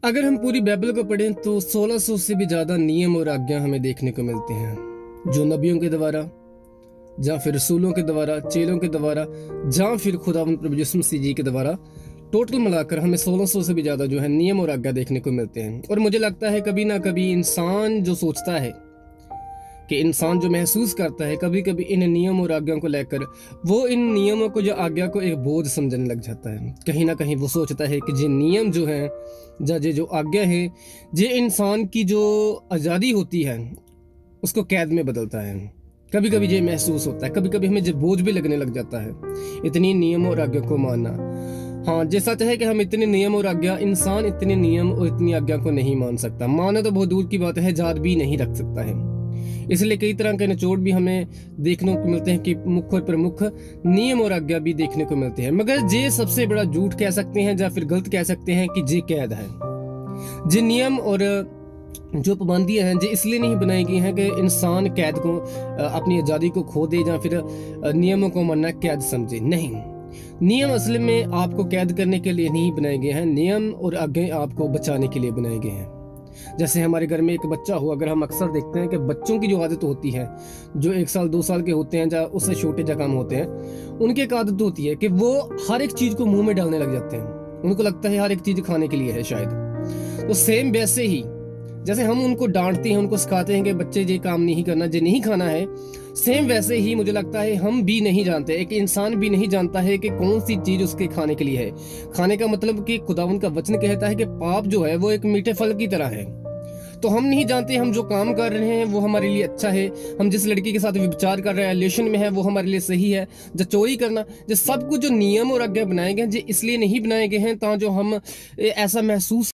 अगर हम पूरी बाइबल को पढ़ें तो 1600 से भी ज़्यादा नियम और आज्ञा हमें देखने को मिलते हैं, जो नबियों के द्वारा, या फिर रसूलों के द्वारा, चेलों के द्वारा, या फिर खुदावंद प्रभु यीशु मसीह जी के द्वारा। टोटल मिलाकर हमें 1600 से भी ज़्यादा जो है नियम और आज्ञा देखने को मिलते हैं। और मुझे लगता है कभी ना कभी इंसान जो सोचता है कि इंसान जो महसूस करता है कभी कभी इन नियम और आज्ञा को लेकर, वो इन नियमों को, जो आज्ञा को एक बोझ समझने लग जाता है। कहीं ना कहीं वो सोचता है कि ये नियम जो हैं, ये जो आज्ञा है, ये इंसान की जो आज़ादी होती है उसको कैद में बदलता है। कभी कभी ये महसूस होता है, कभी कभी हमें ये बोझ भी लगने लग जाता है इतनी नियम और आज्ञा को मानना। हाँ, ये सच है कि हम इतने नियम और आज्ञा, इंसान इतने नियम और इतनी आज्ञा को नहीं मान सकता। माना तो बहुत दूर की बात है, याद भी नहीं रख सकता है। इसलिए कई तरह के निचोड़ भी हमें देखने को मिलते हैं कि मुख्य और प्रमुख नियम और आज्ञा भी देखने को मिलते हैं। मगर ये सबसे बड़ा झूठ कह सकते हैं या फिर गलत कह सकते हैं कि ये कैद है। ये नियम और जो पाबंदियां हैं ये इसलिए नहीं बनाई गई हैं कि इंसान कैद को, अपनी आज़ादी को खो दे या फिर नियमों को मानना कैद समझे। नहीं, नियम असल में आपको कैद करने के लिए नहीं बनाए गए हैं। नियम और आज्ञा आपको बचाने के लिए बनाए गए हैं। जैसे हमारे घर में एक बच्चा हो, अगर हम अक्सर देखते हैं कि बच्चों की जो आदत होती है, जो 1 साल 2 साल के होते हैं या उससे छोटे या कम होते हैं, उनकी एक आदत होती है कि वो हर एक चीज़ को मुंह में डालने लग जाते हैं। उनको लगता है हर एक चीज़ खाने के लिए है शायद। तो सेम वैसे ही जैसे हम उनको डांटते हैं, उनको सिखाते हैं कि बच्चे ये काम नहीं करना, ये नहीं खाना है, सेम वैसे ही मुझे लगता है हम भी नहीं जानते, एक इंसान भी नहीं जानता है कि कौन सी चीज़ उसके खाने के लिए है। खाने का मतलब कि खुदावंद का वचन कहता है कि पाप जो है वो एक मीठे फल की तरह है। तो हम नहीं जानते हम जो काम कर रहे हैं वो हमारे लिए अच्छा है, हम जिस लड़की के साथ विचार कर रहे हैं, रिलेशन में है, वो हमारे लिए सही है। जो चोरी करना, जो सब कुछ जो नियम और आज्ञा बनाए गए हैं, जो इसलिए नहीं बनाए गए हैं ताकि जो हम ऐसा महसूस